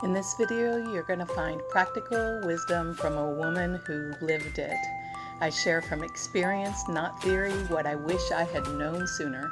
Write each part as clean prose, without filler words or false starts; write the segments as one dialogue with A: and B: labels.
A: In this video, you're going to find practical wisdom from a woman who lived it. I share from experience, not theory, what I wish I had known sooner.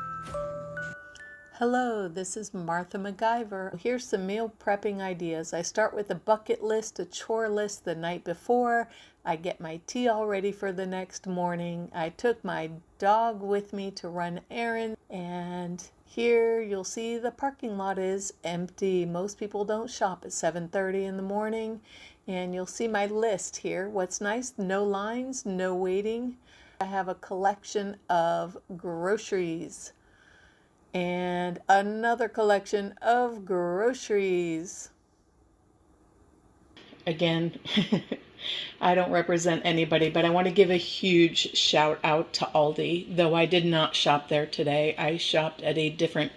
A: Hello, this is Martha MacGyver. Here's some meal prepping ideas. I start with a bucket list, a chore list the night before. I get my tea all ready for the next morning. I took my dog with me to run errands, and here you'll see the parking lot is empty. Most people don't shop at 7:30 in the morning, and you'll see my list here. What's nice, no lines, no waiting. I have a collection of groceries and another collection of groceries. Again, I don't represent anybody, but I want to give a huge shout out to Aldi. Though I did not shop there today, I shopped at a different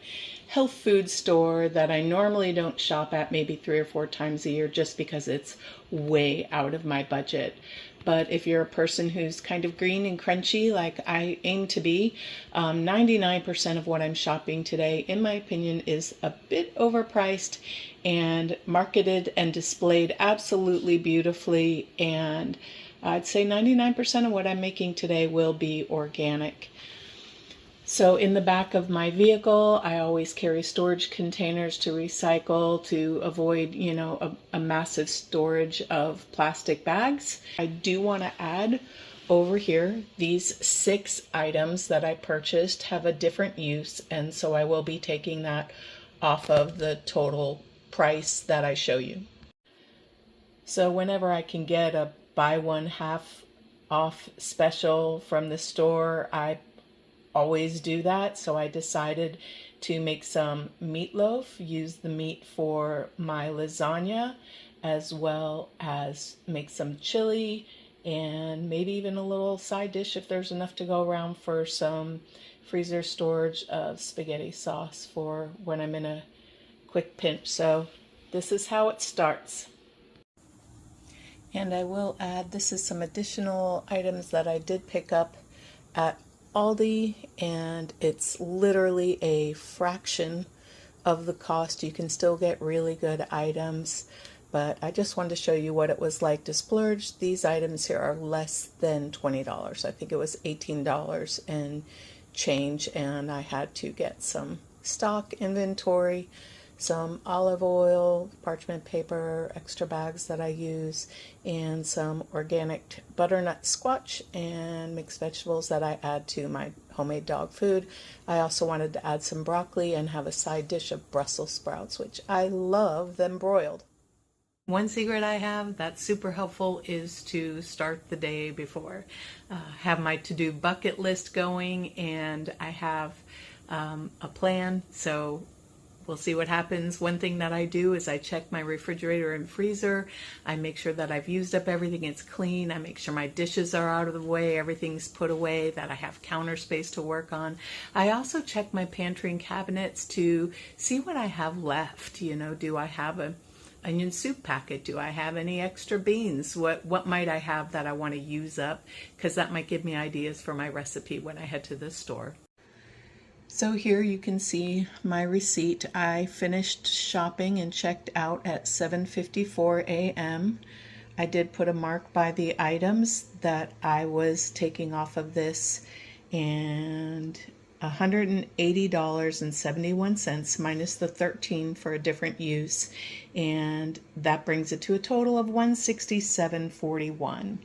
A: health food store that I normally don't shop at, maybe 3 or 4 times a year, just because it's way out of my budget. But if you're a person who's kind of green and crunchy like I aim to be, 99% of what I'm shopping today, in my opinion, is a bit overpriced and marketed and displayed absolutely beautifully. And I'd say 99% of what I'm making today will be organic. So in the back of my vehicle, I always carry storage containers to recycle, to avoid, a massive storage of plastic bags. I do want to add over here, these 6 items that I purchased have a different use, and so I will be taking that off of the total price that I show you. So whenever I can get a buy one half off special from the store, I always do that. So I decided to make some meatloaf, use the meat for my lasagna, as well as make some chili and maybe even a little side dish if there's enough to go around for some freezer storage of spaghetti sauce for when I'm in a quick pinch. So this is how it starts. And I will add, this is some additional items that I did pick up at Aldi, and it's literally a fraction of the cost. You can still get really good items, but I just wanted to show you what it was like to splurge. These items here are less than $20. I think it was $18 and change, and I had to get some stock inventory, some olive oil, parchment paper, extra bags that I use, and some organic butternut squash and mixed vegetables that I add to my homemade dog food. I also wanted to add some broccoli and have a side dish of Brussels sprouts, which I love them broiled. One secret I have that's super helpful is to start the day before. Have my to-do bucket list going, and I have a plan, so we'll see what happens. One thing that I do is I check my refrigerator and freezer. I make sure that I've used up everything, it's clean. I make sure my dishes are out of the way, everything's put away, that I have counter space to work on. I also check my pantry and cabinets to see what I have left. Do I have an onion soup packet? Do I have any extra beans? What might I have that I want to use up? Because that might give me ideas for my recipe when I head to the store. So here you can see my receipt. I finished shopping and checked out at 7:54 a.m. I did put a mark by the items that I was taking off of this, and $180.71 minus the $13 for a different use, and that brings it to a total of $167.41.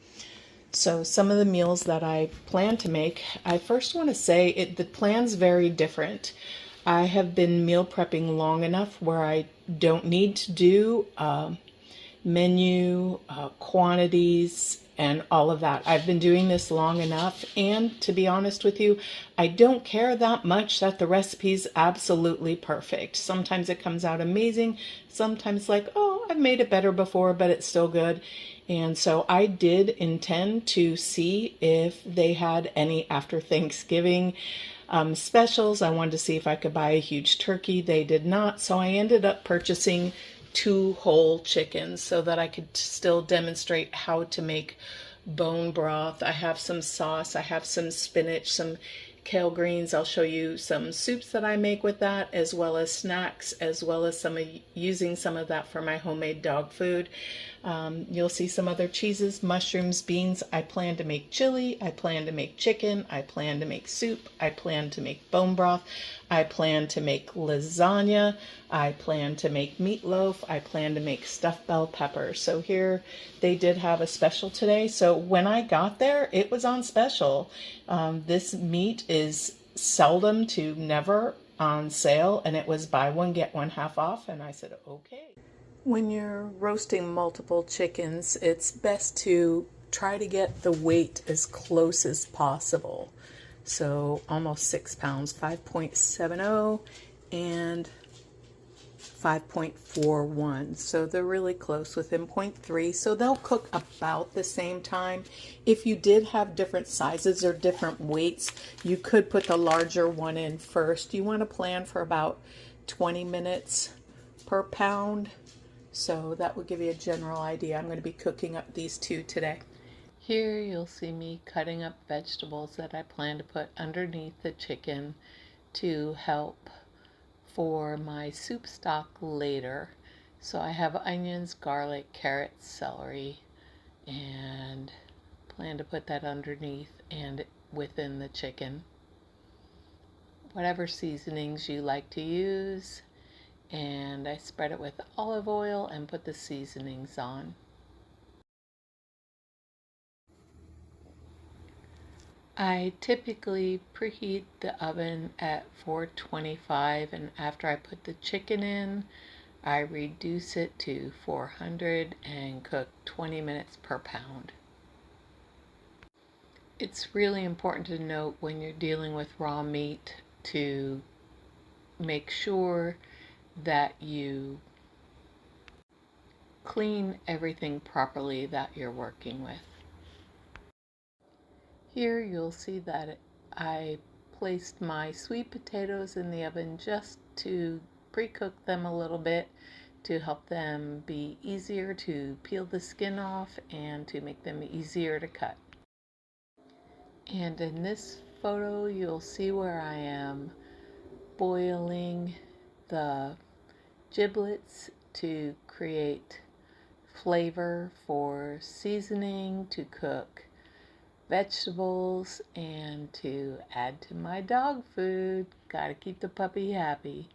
A: So some of the meals that I plan to make, I first want to say the plan's very different. I have been meal prepping long enough where I don't need to do menu, quantities, and all of that. I've been doing this long enough, and to be honest with you, I don't care that much that the recipe's absolutely perfect. Sometimes it comes out amazing, sometimes like, oh, I've made it better before, but it's still good. And so I did intend to see if they had any after Thanksgiving specials. I wanted to see if I could buy a huge turkey. They did not, so I ended up purchasing 2 whole chickens so that I could still demonstrate how to make bone broth. I have some sauce, I have some spinach, some kale greens. I'll show you some soups that I make with that, as well as snacks, as well as using some of that for my homemade dog food. You'll see some other cheeses, mushrooms, beans. I plan to make chili. I plan to make chicken. I plan to make soup. I plan to make bone broth. I plan to make lasagna. I plan to make meatloaf. I plan to make stuffed bell peppers. So here they did have a special today. So when I got there, it was on special. This meat is seldom to never on sale, and it was buy one, get one half off. And I said, okay. When you're roasting multiple chickens, it's best to try to get the weight as close as possible. So almost 6 pounds, 5.70 and 5.41. So they're really close, within 0.3. So they'll cook about the same time. If you did have different sizes or different weights, you could put the larger one in first. You want to plan for about 20 minutes per pound. So that will give you a general idea. I'm going to be cooking up these two today. Here you'll see me cutting up vegetables that I plan to put underneath the chicken to help for my soup stock later. So I have onions, garlic, carrots, celery, and plan to put that underneath and within the chicken. Whatever seasonings you like to use. And I spread it with olive oil and put the seasonings on. I typically preheat the oven at 425, and after I put the chicken in, I reduce it to 400 and cook 20 minutes per pound. It's really important to note when you're dealing with raw meat to make sure that you clean everything properly that you're working with. Here you'll see that I placed my sweet potatoes in the oven just to pre-cook them a little bit to help them be easier to peel the skin off and to make them easier to cut. And in this photo you'll see where I am boiling the giblets to create flavor for seasoning, to cook vegetables, and to add to my dog food. Gotta keep the puppy happy.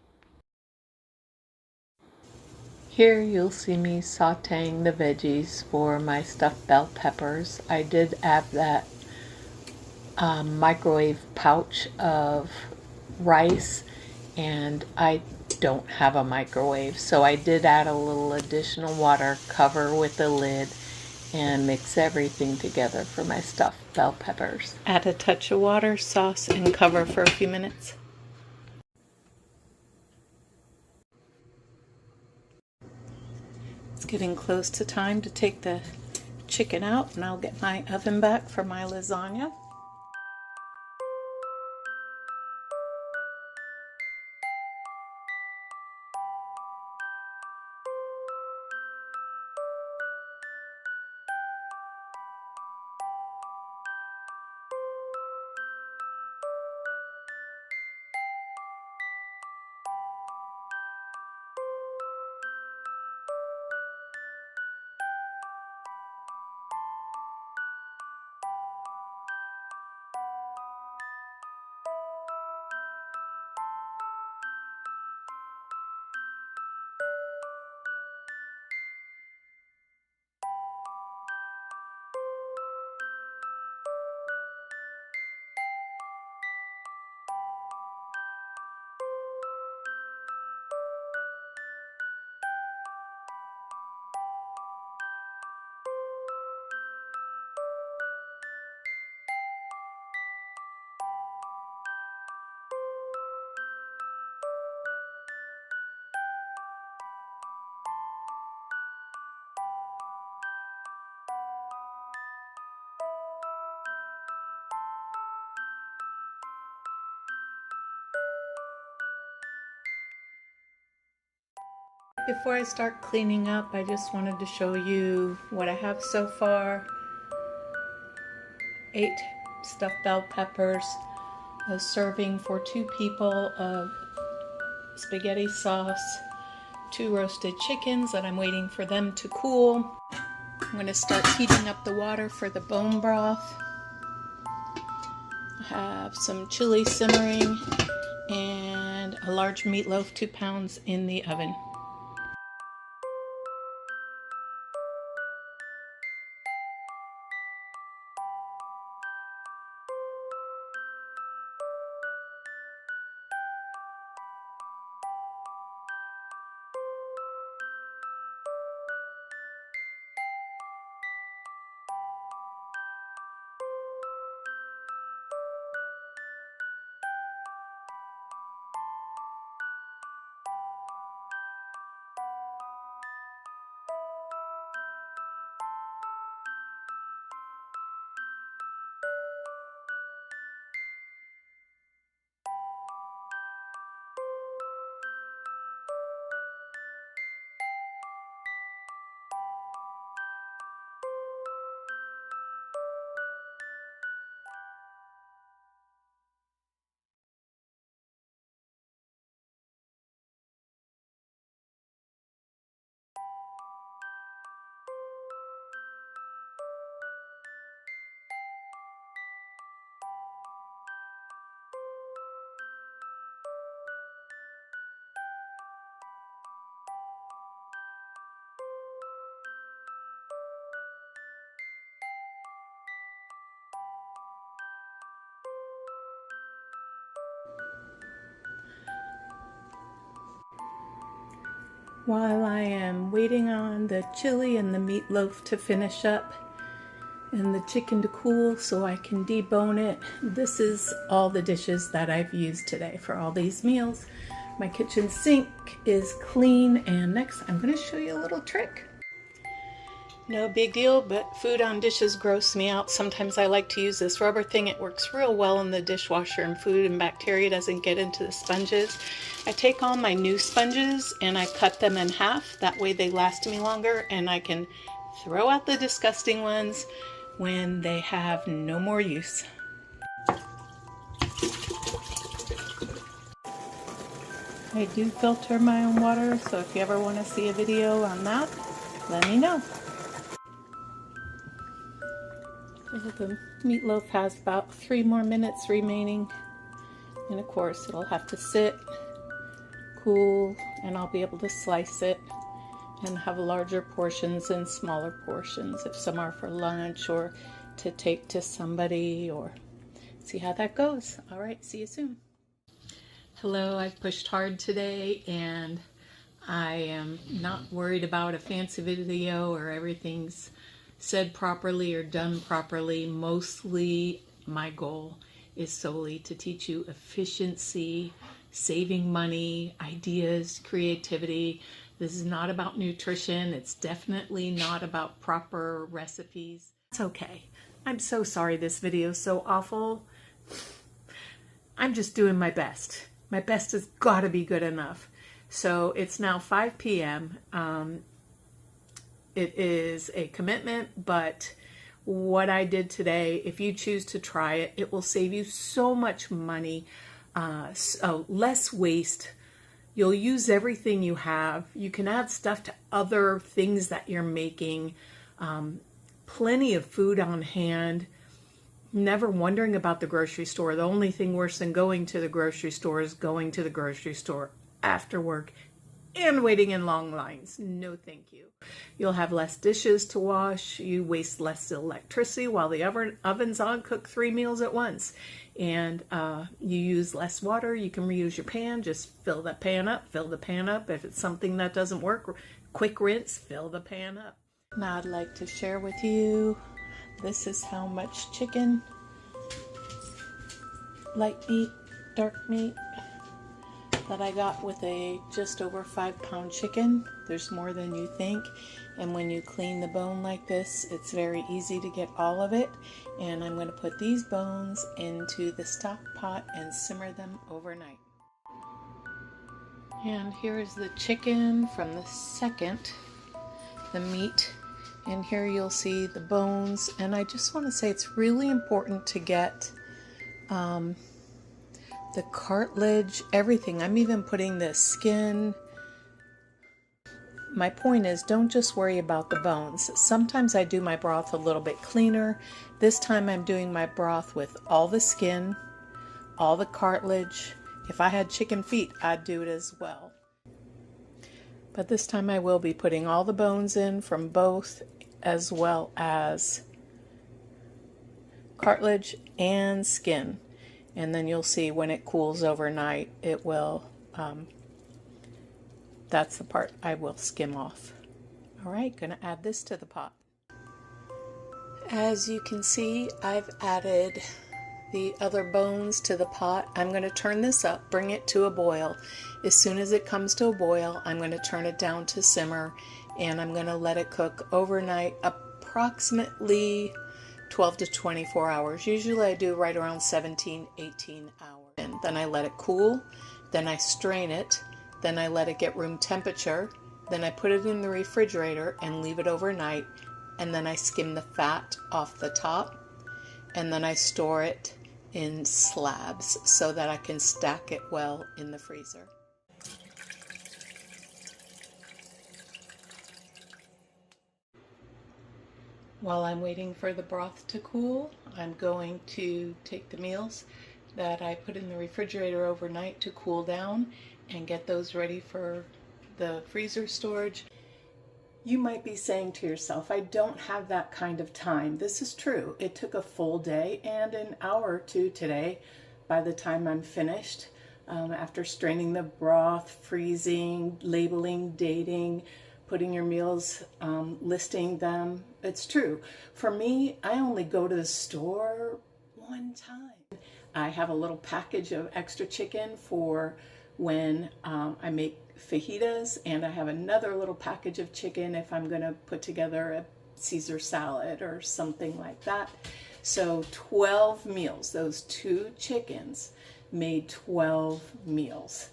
A: Here you'll see me sauteing the veggies for my stuffed bell peppers. I did add that microwave pouch of rice, and I don't have a microwave, so I did add a little additional water, cover with the lid, and mix everything together for my stuffed bell peppers. Add a touch of water, sauce, and cover for a few minutes. It's getting close to time to take the chicken out, and I'll get my oven back for my lasagna. Before I start cleaning up, I just wanted to show you what I have so far. 8 stuffed bell peppers, a serving for 2 people of spaghetti sauce, 2 roasted chickens that I'm waiting for them to cool. I'm going to start heating up the water for the bone broth. I have some chili simmering and a large meatloaf, 2 pounds, in the oven. While I am waiting on the chili and the meatloaf to finish up and the chicken to cool so I can debone it, this is all the dishes that I've used today for all these meals. My kitchen sink is clean, and next I'm going to show you a little trick. No big deal, but food on dishes gross me out. Sometimes I like to use this rubber thing. It works real well in the dishwasher, and food and bacteria doesn't get into the sponges. I take all my new sponges and I cut them in half. That way they last me longer, and I can throw out the disgusting ones when they have no more use. I do filter my own water, so if you ever want to see a video on that, let me know. The meatloaf has about 3 more minutes remaining, and of course it'll have to sit, cool, and I'll be able to slice it and have larger portions and smaller portions if some are for lunch or to take to somebody, or see how that goes. All right, see you soon. Hello, I've pushed hard today and I am not worried about a fancy video or everything's said properly or done properly. Mostly my goal is solely to teach you efficiency, saving money, ideas, creativity. This is not about nutrition. It's definitely not about proper recipes. It's okay. I'm so sorry this video is so awful. I'm just doing my best. My best has got to be good enough. So it's now 5 p.m. It is a commitment, but what I did today, if you choose to try it, it will save you so much money, less waste. You'll use everything you have. You can add stuff to other things that you're making. Plenty of food on hand. Never wondering about the grocery store. The only thing worse than going to the grocery store is going to the grocery store after work and waiting in long lines. No thank you. You'll have less dishes to wash. You waste less electricity while the oven's on. Cook 3 meals at once. And you use less water. You can reuse your pan. Just fill the pan up. Fill the pan up. If it's something that doesn't work, quick rinse, fill the pan up. Now I'd like to share with you, this is how much chicken, light meat, dark meat, that I got with a just over 5-pound chicken. There's more than you think, and when you clean the bone like this, it's very easy to get all of it. And I'm going to put these bones into the stock pot and simmer them overnight. And here's the chicken from the second, the meat, and here you'll see the bones. And I just want to say it's really important to get the cartilage, everything. I'm even putting the skin. My point is, don't just worry about the bones. Sometimes I do my broth a little bit cleaner. This time I'm doing my broth with all the skin, all the cartilage. If I had chicken feet, I'd do it as well. But this time I will be putting all the bones in from both, as well as cartilage and skin. And then you'll see when it cools overnight, it will, that's the part I will skim off. All right, gonna add this to the pot. As you can see, I've added the other bones to the pot. I'm going to turn this up, bring it to a boil. As soon as it comes to a boil, I'm going to turn it down to simmer, and I'm going to let it cook overnight, approximately 12 to 24 hours. Usually I do right around 17, 18 hours. And then I let it cool, then I strain it, then I let it get room temperature, then I put it in the refrigerator and leave it overnight, and then I skim the fat off the top, and then I store it in slabs so that I can stack it well in the freezer. While I'm waiting for the broth to cool, I'm going to take the meals that I put in the refrigerator overnight to cool down and get those ready for the freezer storage. You might be saying to yourself, I don't have that kind of time. This is true. It took a full day and an hour or two today by the time I'm finished. After straining the broth, freezing, labeling, dating, putting your meals, listing them. It's true. For me, I only go to the store one time. I have a little package of extra chicken for when I make fajitas, and I have another little package of chicken if I'm going to put together a Caesar salad or something like that. So 12 meals. Those 2 chickens made 12 meals.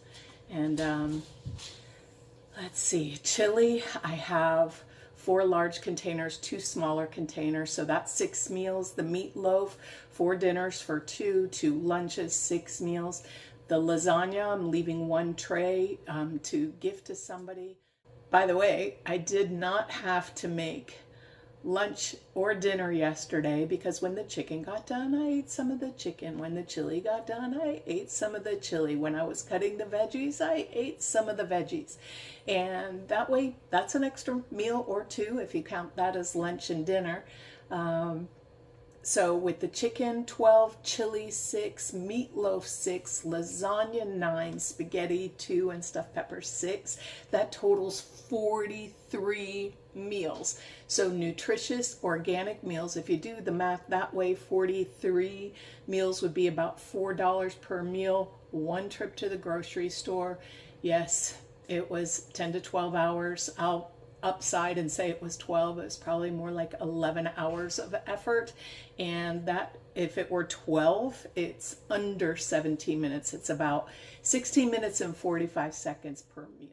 A: And let's see, chili, I have 4 large containers, 2 smaller containers, so that's 6 meals. The meatloaf, 4 dinners for 2 lunches, 6 meals. The lasagna, I'm leaving 1 tray to gift to somebody. By the way, I did not have to make lunch or dinner yesterday because when the chicken got done, I ate some of the chicken. When the chili got done, I ate some of the chili. When I was cutting the veggies, I ate some of the veggies. And that way, that's an extra meal or 2 if you count that as lunch and dinner. So with the chicken, 12, chili, 6, meatloaf, 6, lasagna, 9, spaghetti, 2, and stuffed pepper, 6. That totals 43 meals. So nutritious, organic meals. If you do the math that way, 43 meals would be about $4 per meal. 1 trip to the grocery store. Yes, it was 10 to 12 hours. I'll upside and say it was 12. It was probably more like 11 hours of effort, and that if it were 12, it's under 17 minutes. It's about 16 minutes and 45 seconds per meal.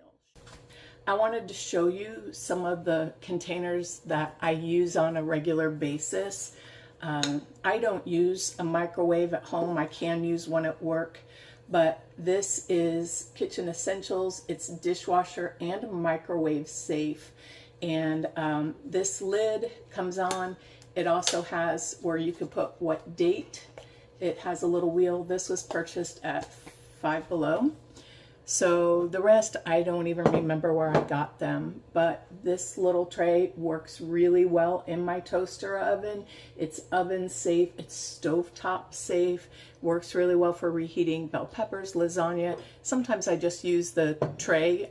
A: I wanted to show you some of the containers that I use on a regular basis. I don't use a microwave at home. I can use one at work, but this is Kitchen Essentials. It's dishwasher and microwave safe. And this lid comes on. It also has where you can put what date. It has a little wheel. This was purchased at Five Below. So the rest, I don't even remember where I got them, but this little tray works really well in my toaster oven. It's oven safe, it's stovetop safe, works really well for reheating bell peppers, lasagna. Sometimes I just use the tray,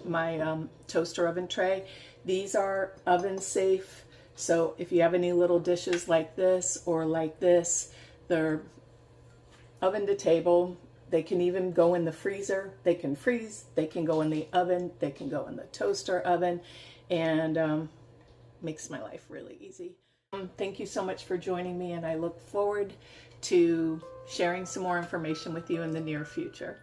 A: my toaster oven tray. These are oven safe, so if you have any little dishes like this or like this, they're oven to table. They can even go in the freezer, they can freeze, they can go in the oven, they can go in the toaster oven, and makes my life really easy. Thank you so much for joining me, and I look forward to sharing some more information with you in the near future.